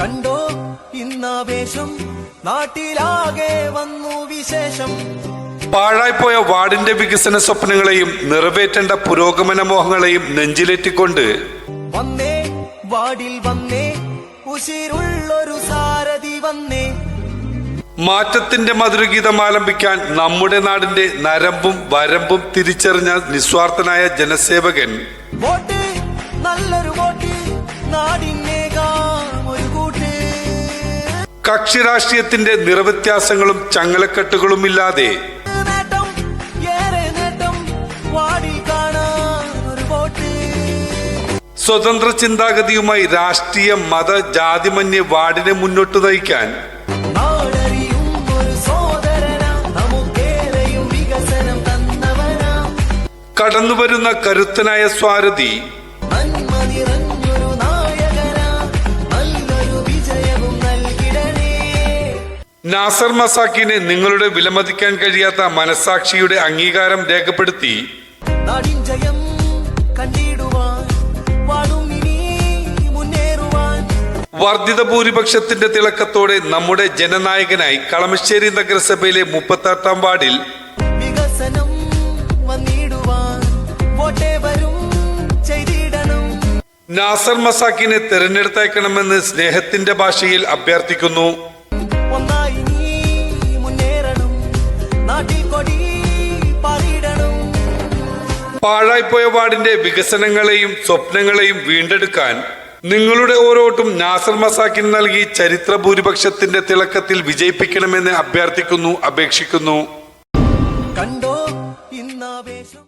കണ്ടോ ഇന്നാവേശം, നാട്ടിലാകെ വന്നു വിശേഷം. പാഴായിപ്പോയ വാർഡിന്റെ വികസന സ്വപ്നങ്ങളെയും നിറവേറ്റേണ്ട പുരോഗമന മോഹങ്ങളെയും നെഞ്ചിലേറ്റിക്കൊണ്ട് വന്നേ വാർഡിൽ വന്നേ, ഉശിരുള്ളൊരു സാരഥി വന്നേ. മാറ്റത്തിന്റെ മധുരഗീതം ആലപിക്കാൻ നമ്മുടെ നാടിന്റെ നരമ്പും വരമ്പും തിരിച്ചറിഞ്ഞ നിസ്വാർത്ഥനായ ജനസേവകൻ. വോട്ട് നല്ലൊരു വോട്ട്, നാടിനേകാം ഒരു കൂട്ട്. കക്ഷി രാഷ്ട്രീയത്തിന്റെ നിറവ്യത്യാസങ്ങളും ചങ്ങലക്കെട്ടുകളും ഇല്ലാതെ നേട്ടം ഏറെ നേട്ടം, വാർഡിൽ കാണാൻ ഒരു വോട്ട്. സ്വതന്ത്ര ചിന്താഗതിയുമായി രാഷ്ട്രീയ മത ജാതിമന്യേ വാർഡിനെ മുന്നോട്ട് നയിക്കാൻ കടന്നുവരുന്ന കരുത്തനായ സ്വാരഥി, നാസർ മസാക്കിനെ നിങ്ങളുടെ വിലമതിക്കാൻ കഴിയാത്ത മനസാക്ഷിയുടെ അംഗീകാരം രേഖപ്പെടുത്തി വർദ്ധിത ഭൂരിപക്ഷത്തിന്റെ തിളക്കത്തോടെ നമ്മുടെ ജനനായകനായി കളമശ്ശേരി നഗരസഭയിലെ 38-ാം വാർഡിൽ വികസനം വന്നിടുവാൻ വോട്ടേ വരും ചെയ്തിടണം. നാസർ മസാക്കിനെ തെരഞ്ഞെടുത്തേക്കണമെന്ന് സ്നേഹത്തിന്റെ ഭാഷയിൽ അഭ്യർത്ഥിക്കുന്നു. ഒന്നായി നീ മുന്നേറണം, നാട്ടിൽ കൊടി പാറിയിടണം. പാഴായിപ്പോയ വാർഡിന്റെ വികസനങ്ങളെയും സ്വപ്നങ്ങളെയും വീണ്ടെടുക്കാൻ നിങ്ങളുടെ ഓരോട്ടും നാസർ മസാക്കിന് നൽകി ചരിത്ര ഭൂരിപക്ഷത്തിന്റെ തിളക്കത്തിൽ വിജയിപ്പിക്കണമെന്ന് അഭ്യർത്ഥിക്കുന്നു, അപേക്ഷിക്കുന്നു. കണ്ടോ ഇന്നാവേശം.